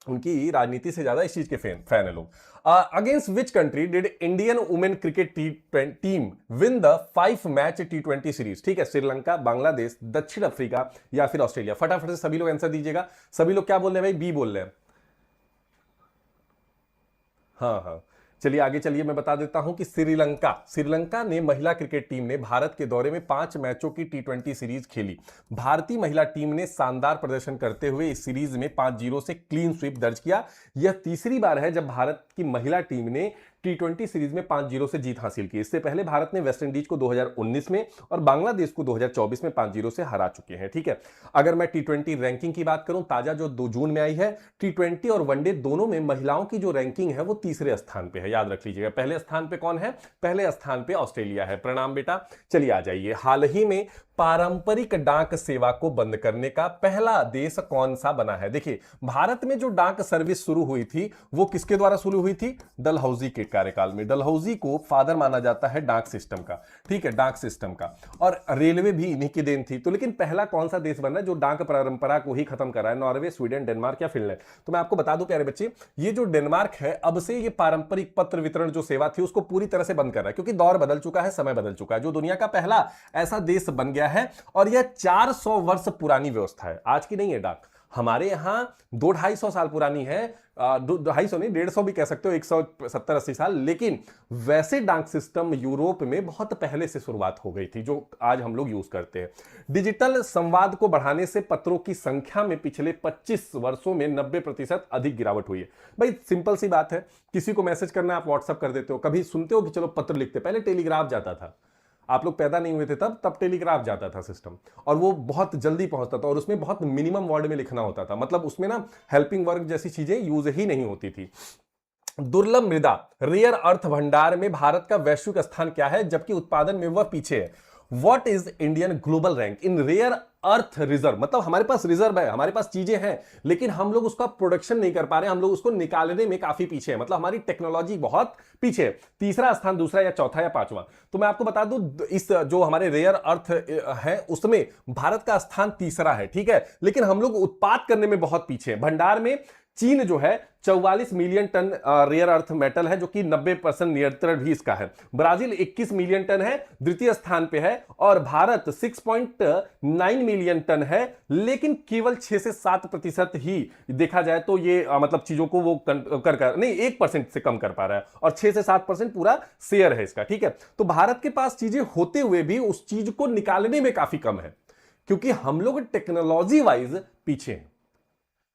उनकी राजनीति से ज्यादा इस चीज के फैन है लोग। Against which country did Indian women cricket team win the 5 match T20 series? ठीक है, श्रीलंका, बांग्लादेश, दक्षिण अफ्रीका या फिर ऑस्ट्रेलिया? फटाफट से सभी लोग आंसर दीजिएगा। सभी लोग क्या बोल रहे हैं भाई? बी बोल रहे हैं। हाँ हाँ, चलिए आगे चलिए, मैं बता देता हूं कि श्रीलंका श्रीलंका ने महिला क्रिकेट टीम ने भारत के दौरे में 5 मैचों की T20 सीरीज खेली। भारतीय महिला टीम ने शानदार प्रदर्शन करते हुए इस सीरीज में 5-0 से क्लीन स्वीप दर्ज किया। यह तीसरी बार है जब भारत की महिला टीम ने T20 सीरीज में 5-0 से जीत हासिल की। इससे पहले भारत ने वेस्टइंडीज को 2019 में और बांग्लादेश को 2024 में 5-0 से हरा चुके हैं। ठीक है, अगर मैं T20 रैंकिंग की बात करूं, ताजा जो 2 जून में आई है, T20 और वनडे दोनों में महिलाओं की जो रैंकिंग है वो तीसरे स्थान पे है, याद रख लीजिएगा। पहले स्थान पे कौन है? पहले स्थान पे ऑस्ट्रेलिया है। प्रणाम बेटा। चलिए आ जाइए, हाल ही में पारंपरिक डाक सेवा को बंद करने का पहला देश कौन सा बना है? देखिए, भारत में जो डाक सर्विस शुरू हुई थी वो किसके द्वारा शुरू हुई थी? डलहौजी के कार्यकाल में। डलहौजी को फादर माना जाता है डाक सिस्टम का। ठीक है, डाक सिस्टम का, और रेलवे भी इन्हीं की देन थी। तो लेकिन पहला कौन सा देश बना जो डाक परंपरा को ही खत्म कर रहा है? नॉर्वे, स्वीडन, डेनमार्क या फिनलैंड? तो मैं आपको बता दूं प्यारे बच्चे, ये जो डेनमार्क है, अब से ये पारंपरिक पत्र वितरण जो सेवा थी उसको पूरी तरह से बंद कर रहा है, क्योंकि दौर बदल चुका है, समय बदल चुका है। जो दुनिया का पहला ऐसा देश बन गया है, और यह 400 वर्ष पुरानी व्यवस्था है, आज की नहीं है डाक। हमारे यहां 200-250 साल पुरानी है, 250 नहीं, 150 भी कह सकते हो, 170-80 साल। लेकिन वैसे डाक सिस्टम यूरोप में बहुत पहले से शुरुआत हो गई थी, जो आज हम लोग यूज करते हैं। डिजिटल संवाद को बढ़ाने से पत्रों की संख्या में पिछले 25 वर्षों में 90% अधिक गिरावट हुई है। भाई सिंपल सी बात है, किसी को मैसेज करना है आप व्हाट्सअप कर देते हो। कभी सुनते हो कि चलो पत्र लिखते? पहले टेलीग्राफ जाता था, आप लोग पैदा नहीं हुए थे तब टेलीग्राफ जाता था सिस्टम, और वो बहुत जल्दी पहुंचता था, और उसमें बहुत मिनिमम वर्ड में लिखना होता था। मतलब उसमें ना हेल्पिंग वर्क जैसी चीजें यूज ही नहीं होती थी। दुर्लभ मृदा, रेयर अर्थ भंडार में भारत का वैश्विक स्थान क्या है, जबकि उत्पादन में वह पीछे है? What is Indian global rank in rare earth reserve? मतलब हमारे पास रिजर्व है, हमारे पास चीजें हैं, लेकिन हम लोग उसका प्रोडक्शन नहीं कर पा रहे, हम लोग उसको निकालने में काफी पीछे है। मतलब हमारी टेक्नोलॉजी बहुत पीछे है। तीसरा स्थान, दूसरा या चौथा या पांचवा? तो मैं आपको बता दूं, इस जो हमारे रेयर अर्थ है उसमें भारत का स्थान तीसरा है। ठीक है, लेकिन हम लोग उत्पाद करने में बहुत पीछे है। भंडार में चीन जो है 44 million ton rare earth metal है, जो कि 90% नियंत्रण भी इसका है। ब्राजील 21 मिलियन टन है, द्वितीय स्थान पे है, और भारत 6.9 मिलियन टन है, लेकिन केवल 6 से 7% ही देखा जाए तो ये मतलब चीजों को वो कर नहीं 1% से कम कर पा रहा है, और 6 से 7% पूरा शेयर है इसका। ठीक है, तो भारत के पास चीजें होते हुए भी उस चीज को निकालने में काफी कम है, क्योंकि हम लोग टेक्नोलॉजी वाइज पीछे हैं।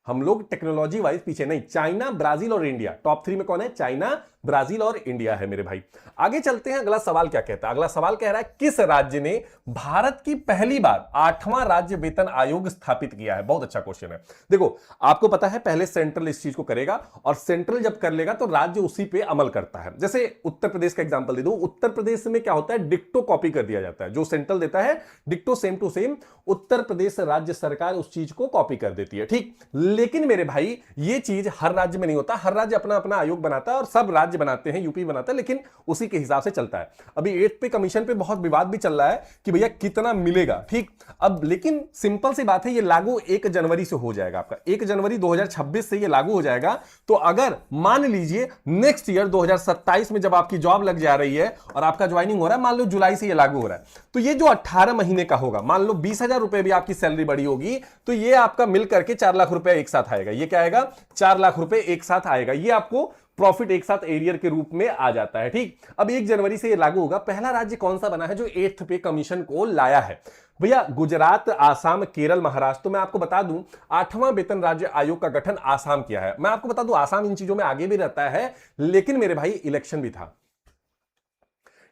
हम लोग टेक्नोलॉजी वाइज पीछे नहीं। चाइना, ब्राजील और इंडिया टॉप 3 में कौन है? चाइना, ब्राजील और इंडिया है मेरे भाई। आगे चलते हैं, अगला सवाल क्या कहता है? अगला सवाल कह रहा है, किस राज्य ने भारत की पहली बार 8वां राज्य वेतन आयोग स्थापित किया है? बहुत अच्छा क्वेश्चन है। देखो, आपको पता है पहले सेंट्रल इस चीज को करेगा, और सेंट्रल जब कर लेगा तो राज्य उसी पे अमल करता है। जैसे उत्तर प्रदेश का एग्जांपल दे दूं, उत्तर प्रदेश में क्या होता है? डिक्टो कॉपी कर दिया जाता है, जो सेंट्रल देता है डिक्टो same to same Uttar Pradesh राज्य सरकार उस चीज को कॉपी कर देती है। ठीक, लेकिन मेरे भाई ये चीज हर राज्य में नहीं होता। हर राज्य अपना अपना आयोग बनाता है, और सब राज्य बनाते हैं, यूपी बनाता है, लेकिन उसी के हिसाब से चलता है। अभी 8 पे कमीशन पे बहुत विवाद भी चल रहा है कि भैया कितना मिलेगा। ठीक, अब लेकिन सिंपल सी बात है, ये लागू 1 जनवरी से हो जाएगा। आपका 1 जनवरी 2026 से ये लागू हो जाएगा। तो अगर मान लीजिए नेक्स्ट ईयर 2027 में जब आपकी जॉब लग जा रही है और आपका ज्वाइनिंग हो रहा है, मान लो जुलाई से ये लागू हो रहा है, तो ये जो 18 महीने का होगा, मान लो 20,000 रुपए भी आपकी सैलरी बढ़ी होगी, तो ये आपका मिल करके 4 लाख रुपए एक साथ आएगा। ये क्या आएगा? 4 लाख रुपए एक साथ आएगा। ये आपको प्रॉफिट एक साथ एरियर के रूप में आ जाता है। ठीक, अब 1 जनवरी से ये लागू होगा। पहला राज्य कौन सा बना है जो 8th पे कमीशन को लाया है? भैया गुजरात, आसाम, केरल, महाराष्ट्र। तो मैं आपको बता दूं, 8वां वेतन राज्य आयोग का गठन आसाम किया है। मैं आपको बता दूं, आसाम इन चीजों में आगे भी रहता है, लेकिन मेरे भाई इलेक्शन भी था।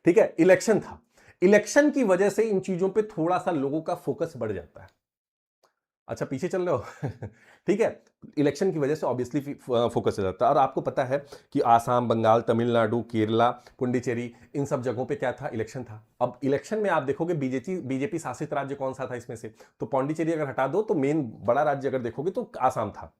ठीक है, इलेक्शन था। इलेक्शन की वजह से इन चीजों पे थोड़ा सा लोगों का फोकस बढ़ जाता है। अच्छा, पीछे चल रहे हो? ठीक है, इलेक्शन की वजह से ऑब्वियसली फोकस हो जाता है। और आपको पता है कि आसाम, बंगाल, तमिलनाडु, केरला, पुडुचेरी, इन सब जगहों पे क्या था? इलेक्शन था। अब इलेक्शन में आप देखोगे बीजेपी शासित राज्य कौन सा था इसमें से? तो पुडुचेरी अगर हटा दो तो मेन बड़ा राज्य अगर देखोगे तो आसाम था,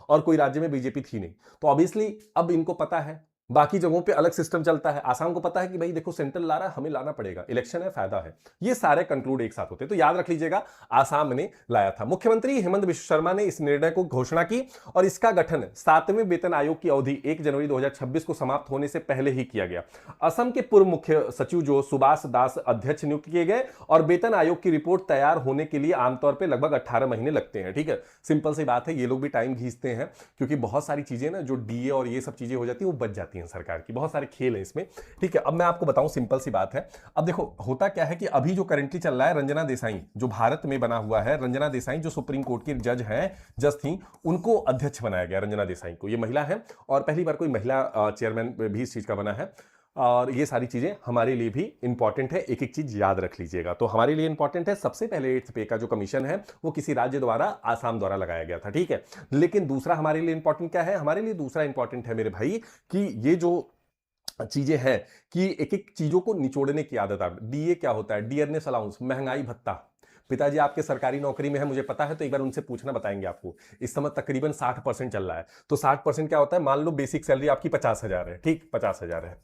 और कोई राज्य में बीजेपी थी नहीं। तो ऑब्वियसली अब इनको पता है बाकी जगहों पे अलग सिस्टम चलता है। आसाम को पता है कि भाई देखो सेंट्रल ला रहा है, हमें लाना पड़ेगा, इलेक्शन है, फायदा है। ये सारे कंक्लूड एक साथ होते हैं। तो याद रख लीजिएगा, आसाम ने लाया था। मुख्यमंत्री हेमंत बिश्व शर्मा ने इस निर्णय को घोषणा की और इसका गठन 7वें वेतन आयोग की अवधि 1 जनवरी 2026 को समाप्त होने से पहले ही किया गया। असम के पूर्व मुख्य सचिव जो सुभाष दास अध्यक्ष नियुक्त किए गए और वेतन आयोग की रिपोर्ट तैयार होने के लिए आमतौर पर लगभग 18 महीने लगते हैं। ठीक है, सिंपल सी बात है, ये लोग भी टाइम खींचते हैं क्योंकि बहुत सारी चीजें ना जो डीए और ये सब चीजें हो जाती है वो बच जाती हैं सरकार की। बहुत सारे खेल हैं इसमें। ठीक है, अब मैं आपको बताऊं, सिंपल सी बात है। अब देखो होता क्या है कि अभी जो करंटली चल रहा है, रंजना देसाई जो भारत में बना हुआ है, रंजना देसाई जो सुप्रीम कोर्ट की जज थी, उनको अध्यक्ष बनाया गया। रंजना देसाई को, ये महिला है और पहली बार कोई महिला चेयरमैन भी इस चीज का बना है। और ये सारी चीजें हमारे लिए भी इंपॉर्टेंट है, एक एक चीज याद रख लीजिएगा। तो हमारे लिए इंपॉर्टेंट है, सबसे पहले 8th पे का जो कमीशन है वो किसी राज्य द्वारा, आसाम द्वारा लगाया गया था। ठीक है, लेकिन दूसरा हमारे लिए इंपॉर्टेंट क्या है? हमारे लिए दूसरा इंपॉर्टेंट है मेरे भाई कि ये जो चीजें हैं कि एक एक चीजों को निचोड़ने की आदत आ। डीए क्या होता है? डियरनेस अलाउंस, महंगाई भत्ता। पिताजी आपके सरकारी नौकरी में है, मुझे पता है, तो एक बार उनसे पूछना, बताएंगे आपको। इस समय तकरीबन 60% चल रहा है। तो 60% क्या होता है? मान लो बेसिक सैलरी आपकी 50,000 है, ठीक, 50,000 है,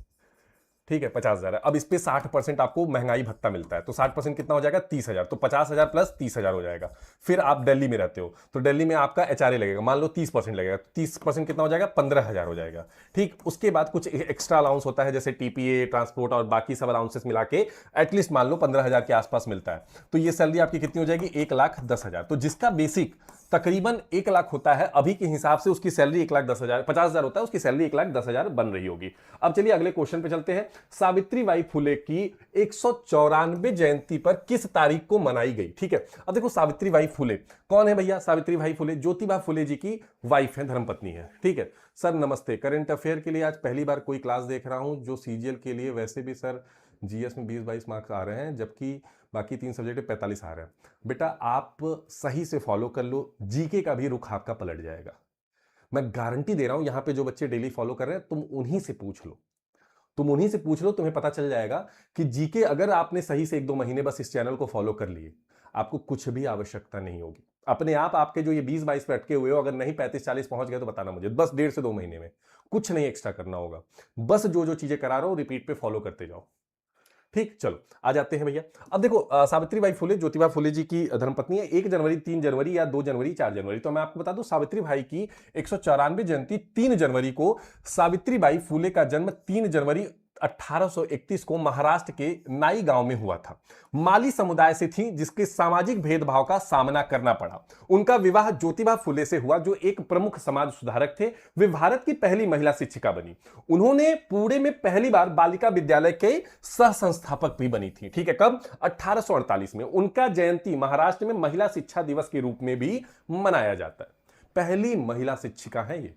ठीक है, 50,000 है। अब इस पे 60% आपको महंगाई भत्ता मिलता है, तो 60% कितना हो जाएगा? 30,000। तो 50,000 प्लस 30,000 हो जाएगा। फिर आप दिल्ली में रहते हो तो दिल्ली में आपका एचआरए लगेगा, मान लो 30% लगेगा, 30% कितना हो जाएगा? 15,000 हो जाएगा। ठीक, उसके बाद कुछ एक्स्ट्रा अलाउंस होता है जैसे टीपीए, ट्रांसपोर्ट और बाकी सब अलाउंसेस मिला के एटलीस्ट मान लो 15,000 के आसपास मिलता है। तो ये सैलरी आपकी कितनी हो जाएगी? 1,10,000। तो जिसका बेसिक तकरीबन 1 लाख होता है अभी के हिसाब से, उसकी सैलरी 1,10,000, 50,000 होता है, उसकी सैलरी 1,10,000 बन रही होगी। अब चलिए अगले क्वेश्चन पे चलते हैं। सावित्रीबाई फुले की 194वीं जयंती पर किस तारीख को मनाई गई? ठीक है, अब देखो सावित्रीबाई फुले कौन है भैया? सावित्रीबाई फुले ज्योतिबा फुले जी की वाइफ है, धर्मपत्नी है। ठीक है सर, नमस्ते। करंट अफेयर के लिए आज पहली बार कोई क्लास देख रहा हूं जो सीजीएल के लिए, वैसे भी सर जीएस में 20-22 मार्क्स आ रहे हैं, जबकि बाकी 3 सब्जेक्ट में 45 आ रहे हैं। बेटा आप सही से फॉलो कर लो, जीके का भी रुख आपका पलट जाएगा। मैं गारंटी दे रहा हूं, यहां पे जो बच्चे डेली फॉलो कर रहे हैं, तुम उन्हीं से पूछ लो, तुम उन्हीं से पूछ लो, तुम्हें पता चल जाएगा कि जीके अगर आपने सही से 1-2 महीने बस इस चैनल को फॉलो कर लिए, आपको कुछ भी आवश्यकता नहीं होगी। अपने आप आपके जो ये 20-22 पे अटके हुए हो, अगर नहीं 35-40 पहुंच गए तो बताना मुझे, बस 1.5 से 2 महीने में कुछ नहीं एक्स्ट्रा करना होगा। बस जो जो चीजें करा रहा हूं रिपीट पे फॉलो करते जाओ। ठीक, चलो आ जाते हैं भैया। अब देखो सावित्रीबाई फुले ज्योतिबा फुले जी की धर्मपत्नी है। 1 जनवरी, 3 जनवरी या 2 जनवरी, 4 जनवरी। तो मैं आपको बता दूं, सावित्रीबाई की 194वीं जयंती 3 जनवरी को। सावित्रीबाई फुले का जन्म 3 जनवरी 1831 को महाराष्ट्र के नाई गांव में हुआ था। माली समुदाय से थी जिसके सामाजिक भेदभाव का सामना करना पड़ा। उनका विवाह ज्योतिबा फुले से हुआ जो एक प्रमुख समाज सुधारक थे। वे भारत की पहली महिला शिक्षिका बनी। उन्होंने पुणे में पहली बार बालिका विद्यालय के सह संस्थापक भी बनी थी। ठीक है, कब? 1848 में। उनका जयंती महाराष्ट्र में महिला शिक्षा दिवस के रूप में भी मनाया जाता है। पहली महिला शिक्षिका है ये,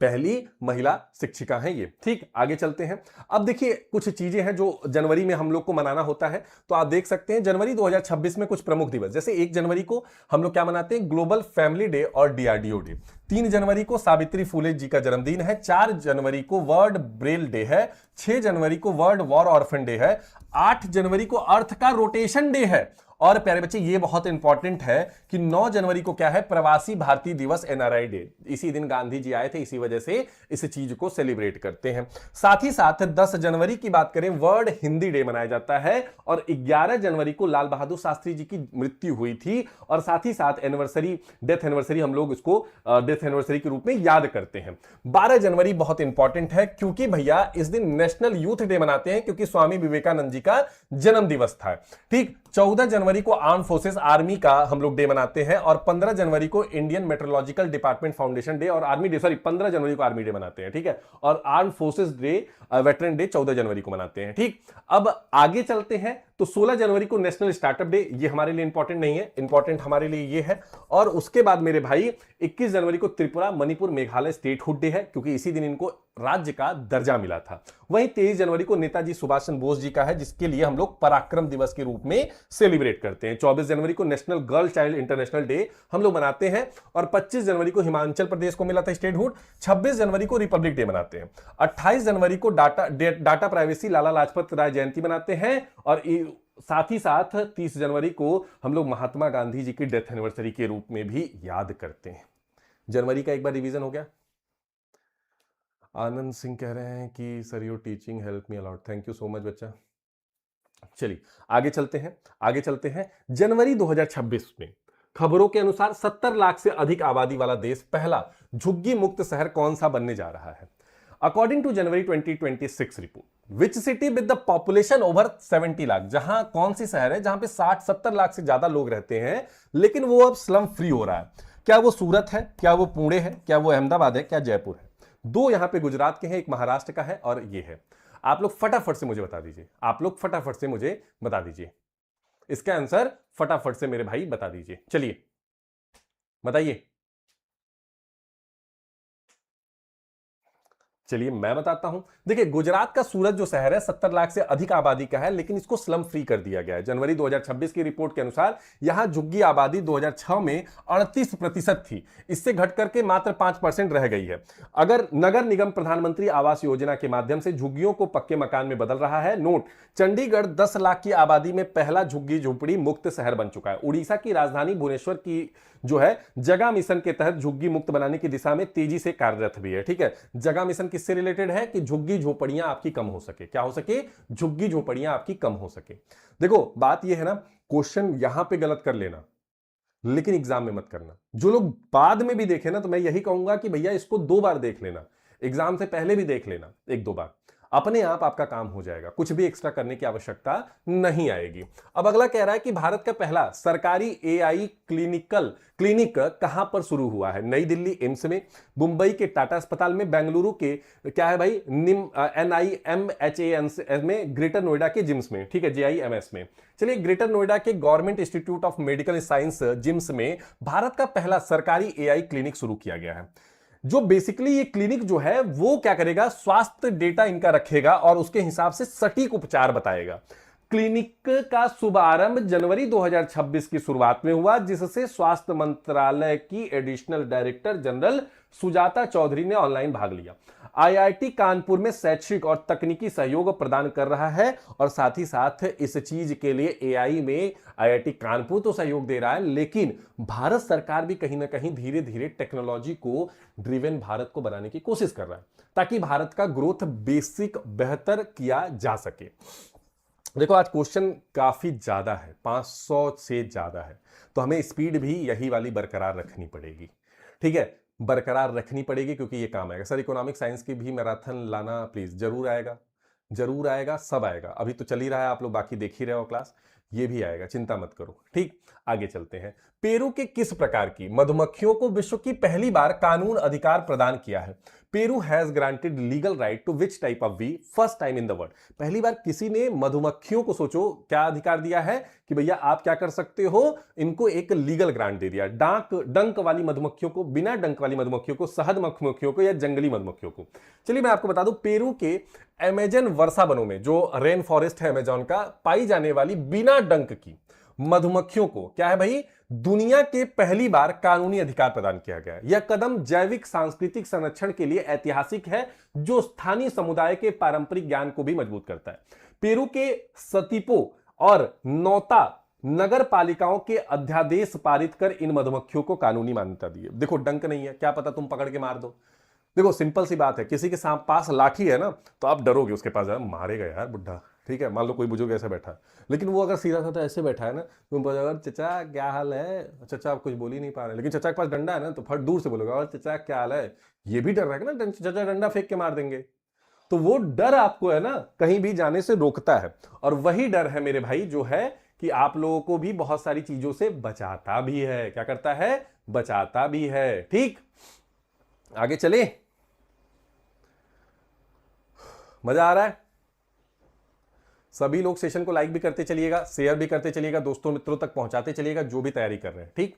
पहली महिला शिक्षिका है ये। ठीक, आगे चलते हैं। अब देखिए कुछ चीजें हैं जो जनवरी में हम लोग को मनाना होता है। तो आप देख सकते हैं जनवरी 2026 में कुछ प्रमुख दिवस, जैसे 1 जनवरी को हम लोग क्या मनाते हैं? ग्लोबल फैमिली डे और डीआरडीओ डे। 3 जनवरी को सावित्री फुले जी का जन्मदिन है। 4 जनवरी को वर्ल्ड ब्रेल डे है। 6 जनवरी को वर्ल्ड वॉर ऑर्फन डे है। 8 जनवरी को अर्थ का रोटेशन डे है। और प्यारे बच्चे ये बहुत इंपॉर्टेंट है कि 9 जनवरी को क्या है? प्रवासी भारतीय दिवस, एनआरआई डे। इसी दिन गांधी जी आए थे, इसी वजह से इस चीज को सेलिब्रेट करते हैं। साथ ही साथ 10 जनवरी की बात करें, वर्ल्ड हिंदी डे मनाया जाता है। और 11 जनवरी को लाल बहादुर शास्त्री जी की मृत्यु हुई थी। और साथ ही साथ एनिवर्सरी, डेथ एनिवर्सरी, हम लोग इसको डेथ एनिवर्सरी के रूप में याद करते हैं। 12 जनवरी बहुत इंपॉर्टेंट है क्योंकि भैया इस दिन नेशनल यूथ डे मनाते हैं, क्योंकि स्वामी विवेकानंद जी का जन्म दिवस था। ठीक, 14 जनवरी को आर्म फोर्सेस, आर्मी का हम लोग डे मनाते हैं। और 15 जनवरी को Indian meteorological department foundation day और आर्मी डे, सॉरी 15 जनवरी को आर्मी डे मनाते हैं। ठीक है, और arm forces day, veteran day 14 जनवरी को मनाते हैं। ठीक, अब आगे चलते हैं। तो 16 जनवरी को नेशनल स्टार्टअप डे, ये हमारे लिए इंपॉर्टेंट नहीं है, इंपॉर्टेंट हमारे लिए ये है। और उसके बाद मेरे भाई 21 जनवरी को त्रिपुरा, मणिपुर, मेघालय स्टेटहुड डे है, क्योंकि इसी दिन इनको राज्य का दर्जा मिला था। वहीं 23 जनवरी को नेताजी सुभाष चंद्र बोस जी का है, जिसके लिए हम लोग पराक्रम दिवस के रूप में सेलिब्रेट करते हैं। 24 जनवरी को national girl child international day हम लोग मनाते हैं। और 25 जनवरी को हिमाचल प्रदेश को मिला था स्टेटहुड। 26 जनवरी को रिपब्लिक डे मनाते हैं। 28 जनवरी को डाटा प्राइवेसी, लाला लाजपत राय जयंती मनाते हैं। और साथ ही साथ 30 जनवरी को हम लोग महात्मा गांधी जी की डेथ एनिवर्सरी के रूप में भी याद करते हैं। जनवरी का एक बार रिवीजन हो गया। आनंद सिंह कह रहे हैं कि sir your teaching help me a lot, thank you so much बच्चा। चलिए आगे चलते हैं। जनवरी 2026 में खबरों के अनुसार 70 लाख से अधिक आबादी वाला देश पहला झुग्गी मुक्त शहर कौन सा बनने जा रहा है? According to January 2026 report, which city with the population over 70 lakh, जहां कौन सी शहर है जहां पे 60-70 लाख से ज्यादा लोग रहते हैं लेकिन वो अब स्लम फ्री हो रहा है? क्या वो सूरत है, क्या वो पुणे है, क्या वो अहमदाबाद है, क्या जयपुर है? दो यहां पे गुजरात के हैं, एक महाराष्ट्र का है और ये है। आप लोग फटाफट से मुझे बता दीजिए, आप लोग फटाफट से मुझे बता दीजिए इसका आंसर, फटाफट से मेरे भाई बता दीजिए। चलिए बताइए। चलिए मैं बताता हूं। देखिए गुजरात का सूरत जो शहर है 70 लाख से अधिक आबादी का है लेकिन इसको स्लम फ्री कर दिया गया है। जनवरी 2026 की रिपोर्ट के अनुसार यहां झुग्गी आबादी 2006 में 38% थी, इससे घट करके मात्र 5% रह गई है। अगर नगर निगम प्रधानमंत्री आवास योजना के माध्यम से झुग्गियों को पक्के मकान में बदल रहा है। नोट, चंडीगढ़ 10 लाख की आबादी में पहला झुग्गी झोपड़ी मुक्त शहर बन चुका है। उड़ीसा की राजधानी भुवनेश्वर की जो है जगह मिशन के तहत झुग्गी मुक्त बनाने की दिशा में तेजी से कार्यरत भी है। ठीक है, जगह मिशन किससे रिलेटेड है? कि झुग्गी झोपड़ियां आपकी कम हो सके। क्या हो सके? झुग्गी झोपड़ियां आपकी कम हो सके। देखो बात यह है ना, क्वेश्चन यहां पे गलत कर लेना लेकिन एग्जाम में मत करना। जो लोग बाद में भी देखे ना, तो मैं यही कहूंगा कि भैया इसको 2 बार देख लेना, एग्जाम से पहले भी देख लेना 1-2 बार, अपने आप आपका काम हो जाएगा, कुछ भी एक्स्ट्रा करने की आवश्यकता नहीं आएगी। अब अगला कह रहा है कि भारत का पहला सरकारी एआई क्लिनिक कहां पर शुरू हुआ है? नई दिल्ली एम्स में, मुंबई के टाटा अस्पताल में, बेंगलुरु के क्या है भाई NIMHANS में, ग्रेटर नोएडा के जिम्स में। ठीक है, JIMS में। चलिए ग्रेटर नोएडा के government institute of medical science GIMS में भारत का पहला सरकारी एआई क्लिनिक शुरू किया गया है। जो बेसिकली ये क्लिनिक जो है वो क्या करेगा? स्वास्थ्य डेटा इनका रखेगा और उसके हिसाब से सटीक उपचार बताएगा। क्लिनिक का शुभारंभ जनवरी 2026 की शुरुआत में हुआ, जिससे स्वास्थ्य मंत्रालय की additional director general Sujata Chaudhary ने ऑनलाइन भाग लिया। IIT कानपुर में शैक्षिक और तकनीकी सहयोग प्रदान कर रहा है और साथ ही साथ इस चीज के लिए AI में IIT कानपुर तो सहयोग दे रहा है, लेकिन भारत सरकार भी कहीं ना कहीं धीरे धीरे टेक्नोलॉजी को ड्रिवन भारत को बनाने की कोशिश कर रहा है ताकि भारत का ग्रोथ बेसिक बेहतर किया जा सके। देखो आज क्वेश्चन काफी ज्यादा है, 500 से ज्यादा है, तो हमें स्पीड भी यही वाली बरकरार रखनी पड़ेगी। ठीक है, बरकरार रखनी पड़ेगी क्योंकि ये काम आएगा। सर इकोनॉमिक साइंस की भी मैराथन लाना प्लीज, जरूर आएगा, जरूर आएगा, सब आएगा। अभी तो चल ही रहा है, आप लोग बाकी देख ही रहे हो क्लास, ये भी आएगा, चिंता मत करो। ठीक, आगे चलते हैं। पेरू के किस प्रकार की मधुमक्खियों को विश्व की पहली बार कानून अधिकार प्रदान किया है? Peru has granted legal right to which type of bee first time in the world? पहली बार किसी ने मधुमक्खियों को, सोचो क्या अधिकार दिया है कि भैया आप क्या कर सकते हो, इनको एक लीगल ग्रांट दे दिया। डंक वाली मधुमक्खियों को, बिना डंक वाली मधुमक्खियों को, शहद मधुमक्खियों को या जंगली मधुमक्खियों को। चलिए मैं आपको बता दूं, पेरू के अमेजन वर्षा वनों में, जो रेन फॉरेस्ट है अमेजन का, पाई जाने वाली बिना डंक की मधुमक्खियों को क्या है भाई, दुनिया के पहली बार कानूनी अधिकार प्रदान किया गया। यह कदम जैविक सांस्कृतिक संरक्षण के लिए ऐतिहासिक है, जो स्थानीय समुदाय के पारंपरिक ज्ञान को भी मजबूत करता है। पेरू के सतीपो और नौता नगर पालिकाओं के अध्यादेश पारित कर इन मधुमक्खियों को कानूनी मान्यता दी है। देखो डंक नहीं है, क्या पता तुम पकड़ के मार दो। देखो सिंपल सी बात है, किसी के पास लाठी है ना तो आप डरोगे उसके पास, मारेगा यार बुढ़ा। ठीक है, मान लो कोई बुजुर्ग ऐसे बैठा है, लेकिन वो अगर सीधा साधा ऐसे बैठा है ना, तुम बोलोगे चचा क्या हाल है, चचा आप कुछ बोल ही नहीं पा रहे, लेकिन चचा के पास डंडा है ना तो फट दूर से बोलोगे और चचा क्या हाल है, ये भी डर रहेगा ना, चचा डंडा फेंक के मार देंगे। तो वो डर आपको है ना कहीं भी जाने से रोकता है, और वही डर है मेरे भाई जो है कि आप लोगों को भी बहुत सारी चीजों से बचाता भी है। क्या करता है? बचाता भी है। ठीक, आगे चले, मजा आ रहा है? सभी लोग सेशन को लाइक भी करते चलिएगा, शेयर भी करते चलिएगा, दोस्तों मित्रों तक पहुंचाते चलिएगा जो भी तैयारी कर रहे हैं। ठीक,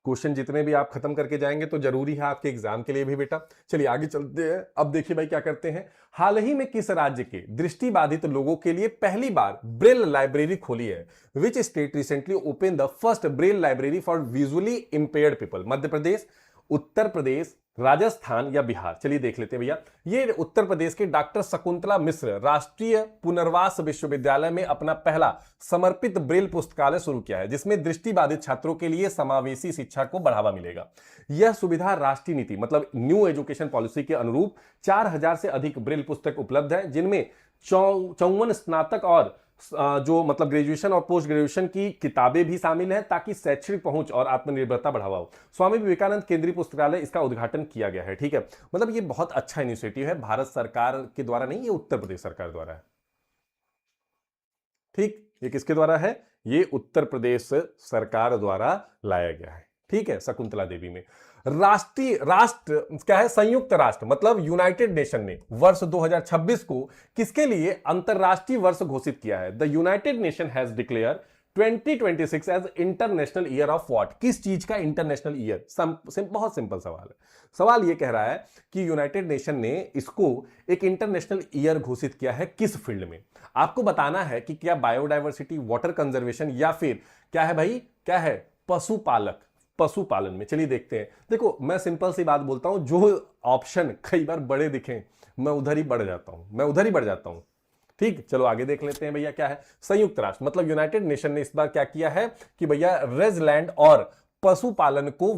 क्वेश्चन जितने भी आप खत्म करके जाएंगे तो जरूरी है आपके एग्जाम के लिए भी बेटा। चलिए आगे चलते हैं। अब देखिए भाई क्या करते हैं, हाल ही में किस राज्य के दृष्टिबाधित लोगों के लिए पहली बार ब्रेल लाइब्रेरी खोली है? Which state recently open the first Braille library for visually impaired people? Madhya Pradesh, Uttar Pradesh, Rajasthan या बिहार? चलिए देख लेते हैं भैया। ये उत्तर प्रदेश के डॉक्टर शकुंतला मिश्र राष्ट्रीय पुनर्वास विश्वविद्यालय में अपना पहला समर्पित ब्रेल पुस्तकालय शुरू किया है, जिसमें दृष्टिबाधित छात्रों के लिए समावेशी शिक्षा को बढ़ावा मिलेगा। यह सुविधा राष्ट्रीय नीति मतलब न्यू एजुकेशन पॉलिसी के अनुरूप 4000 से अधिक ब्रेल पुस्तक उपलब्ध है, जिनमें 54 स्नातक और जो मतलब ग्रेजुएशन और पोस्ट ग्रेजुएशन की किताबें भी शामिल हैं, ताकि शैक्षणिक पहुंच और आत्मनिर्भरता बढ़ावा हो। स्वामी विवेकानंद केंद्रीय पुस्तकालय इसका उद्घाटन किया गया है। ठीक है, मतलब ये बहुत अच्छा इनिशिएटिव है, भारत सरकार के द्वारा नहीं, ये उत्तर प्रदेश सरकार द्वारा है। ठीक, ये किसके द्वारा है? ये उत्तर प्रदेश सरकार द्वारा लाया गया है। ठीक है, शकुंतला देवी में। राष्ट्र क्या है? संयुक्त राष्ट्र मतलब यूनाइटेड नेशन ने वर्ष 2026 को किसके लिए अंतरराष्ट्रीय वर्ष घोषित किया है? The United Nation has declare 2026 as international year of what? किस चीज का इंटरनेशनल ईयर? बहुत सिंपल सवाल है। सवाल यह कह रहा है कि यूनाइटेड नेशन ने इसको एक इंटरनेशनल ईयर घोषित किया है, किस फील्ड में? आपको बताना है कि क्या बायोडायवर्सिटी, वाटर कंजर्वेशन, या फिर क्या है भाई, क्या है? पशुपालन में। चलिए देखते हैं। देखो, मैं सिंपल सी बात बोलता हूं, जो ऑप्शन कई बार बड़े दिखें मैं उधर ही बढ़ जाता हूं। ठीक, चलो आगे देख लेते हैं भैया। क्या है? संयुक्त राष्ट्र मतलब यूनाइटेड नेशन ने इस बार क्या किया है कि भैया रेजलैंड और पशुपालन को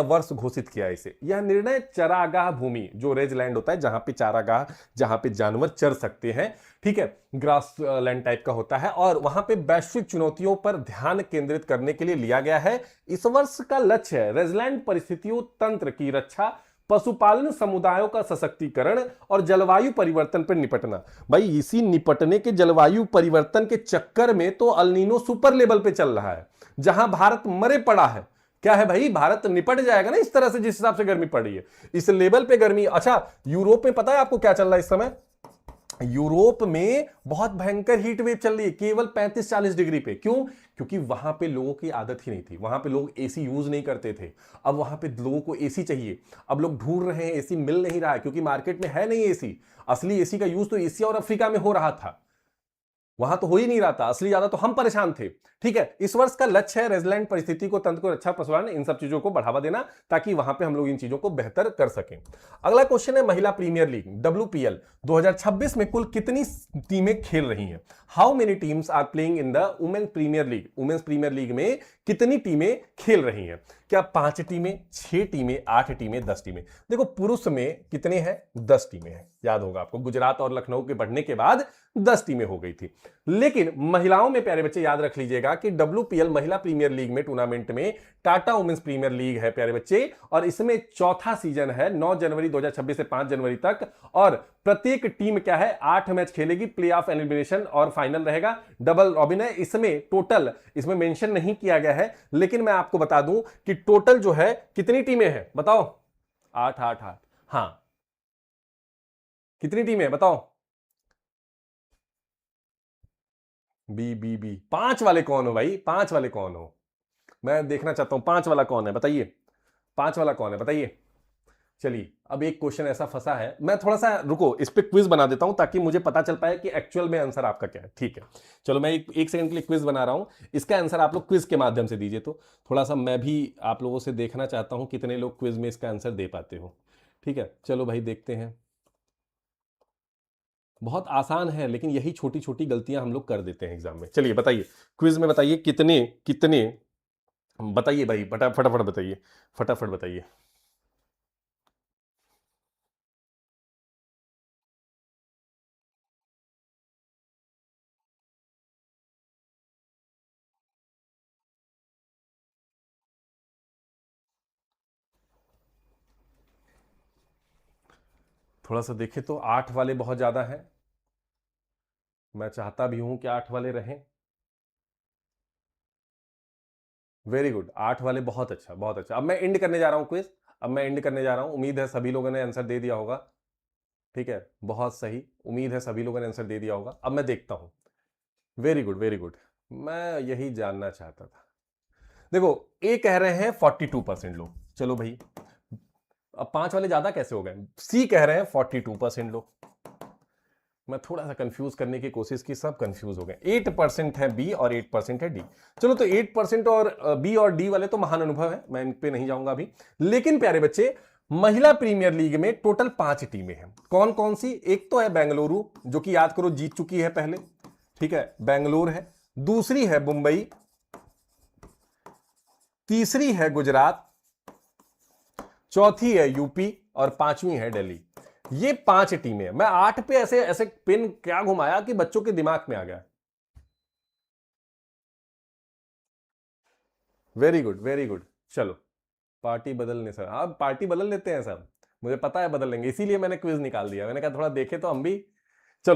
वर्ष घोषित किया है इसे। यह निर्णय चरागाह भूमि, जो रेजलैंड होता है जहां पे चारागाह, जहां पे जानवर चर सकते हैं, ठीक है, ग्रास लैंड टाइप का होता है, और वहां पे वैश्विक चुनौतियों पर ध्यान केंद्रित करने के लिए लिया गया है। इस वर्ष का लक्ष्य है रेजलैंड परिस्थितियों तंत्र की रक्षा, पशुपालन समुदायों का सशक्तिकरण और जलवायु परिवर्तन पर निपटना। भाई इसी निपटने के जलवायु परिवर्तन के चक्कर में तो अल्नीनो सुपर लेवल पे चल रहा है, जहां भारत मरे पड़ा है। क्या है भाई? भारत निपट जाएगा ना इस तरह से, जिस हिसाब से गर्मी पड़ रही है, इस लेवल पे गर्मी। अच्छा, यूरोप में पता है आपको क्या चल रहा है इस समय? यूरोप में बहुत भयंकर हीट वेव चल रही है, केवल 35-40 डिग्री पे। क्यों? क्योंकि वहां पे लोगों की आदत ही नहीं थी, वहां पे लोग एसी यूज नहीं करते थे। अब वहां पे लोगों को एसी चाहिए, अब लोग ढूंढ रहे हैं, एसी मिल नहीं रहा है क्योंकि मार्केट में है नहीं एसी। असली एसी का यूज तो एशिया और अफ्रीका में हो रहा था, वहां तो हो ही नहीं रहा था, असली ज्यादा तो हम परेशान थे। ठीक है, इस वर्ष का लक्ष्य है रेजलैंड परिस्थिति को, तंत्र को, रक्षा, पशुपालन, इन सब चीजों को बढ़ावा देना, ताकि वहां पे हम लोग इन चीजों को बेहतर कर सकें। अगला क्वेश्चन है महिला प्रीमियर लीग WPL 2026 में कुल कितनी टीमें खेल रही हैं? How many teams are playing in the women's premier league? Women's premier league में कितनी टीमें खेल रही हैं? क्या 5 टीमें, 6 टीमें, 8 टीमें, 10 टीमें? देखो, पुरुष में कितने हैं? 10 टीमें हैं, याद होगा आपको, गुजरात और लखनऊ के बढ़ने के बाद 10 टीमें हो गई थी। लेकिन महिलाओं में प्यारे बच्चे याद रख लीजिएगा कि WPL महिला प्रीमियर लीग में टूर्नामेंट में टाटा वुमेन्स प्रीमियर लीग है प्यारे बच्चे, और इसमें चौथा सीजन है 9 जनवरी 2026 से 5 जनवरी तक, और प्रत्येक टीम क्या है 8 मैच खेलेगी, प्ले ऑफ एलिमिनेशन और फाइनल रहेगा, डबल रॉबिन है। इसमें टोटल, इसमें मेंशन नहीं किया गया है, लेकिन मैं आपको बता दूं कि टोटल जो है कितनी टीमें हैं बताओ? 8 8 8। हां, कितनी टीमें हैं बताओ? बी 5 वाले कौन हो भाई? 5 वाले कौन हो? मैं देखना चाहता हूं 5 वाला कौन है, बताइए। 5 वाला कौन है बताइए। चलिए, अब एक क्वेश्चन ऐसा फंसा है, मैं थोड़ा सा रुको, इस पे क्विज बना देता हूं ताकि मुझे पता चल पाए कि एक्चुअल में आंसर आपका क्या है। ठीक है, चलो मैं एक सेकंड के लिए क्विज बना रहा हूं, इसका आंसर आप लोग क्विज के माध्यम से दीजिए। तो थोड़ा सा मैं भी आप लोगों से देखना चाहता हूं कितने लोग क्विज में इसका आंसर दे पाते हो। ठीक है, चलो भाई देखते हैं। बहुत आसान है, लेकिन यही छोटी छोटी गलतियां हम लोग कर देते हैं एग्जाम में। चलिए बताइए, क्विज में बताइए कितने कितने, बताइए भाई, फटाफट बताइए, फटाफट बताइए। थोड़ा सा देखें तो 8 वाले बहुत ज्यादा हैं, मैं चाहता भी हूं कि 8 वाले रहें। वेरी गुड, 8 वाले बहुत अच्छा, बहुत अच्छा। अब मैं एंड करने जा रहा हूं क्विज, अब मैं एंड करने जा रहा हूं। उम्मीद है सभी लोगों ने आंसर दे दिया होगा। ठीक है, बहुत सही, उम्मीद है सभी लोगों ने आंसर दे दिया होगा। अब मैं देखता हूं। वेरी गुड, वेरी गुड, मैं यही जानना चाहता था। देखो, ए कह रहे हैं 42% लोग, चलो भाई, अब 5 वाले ज्यादा कैसे हो गए? सी कह रहे हैं 42% लोग, मैं थोड़ा सा कंफ्यूज करने की कोशिश की, सब कंफ्यूज हो गए। 8% है बी और 8% है डी। चलो तो 8% और बी और डी वाले तो महान अनुभव है, मैं इन पे नहीं जाऊंगा अभी। लेकिन प्यारे बच्चे, महिला प्रीमियर लीग में टोटल 5 टीमें हैं। कौन कौन सी? एक तो है बेंगलुरु, जो कि याद करो जीत चुकी है पहले, ठीक है, बेंगलुरु है। दूसरी है मुंबई, तीसरी है गुजरात, चौथी है यूपी और पांचवी है दिल्ली। ये 5 टीमें हैं। मैं 8 पे ऐसे ऐसे पिन क्या घुमाया कि बच्चों के दिमाग में आ गया। Very good, very good. चलो, पार्टी बदलने सर, हाँ पार्टी बदल लेते हैं सर, मुझे पता है बदल लेंगे, इसीलिए मैंने क्विज निकाल दिया। मैंने कहा थोड़ा देखे तो हम भी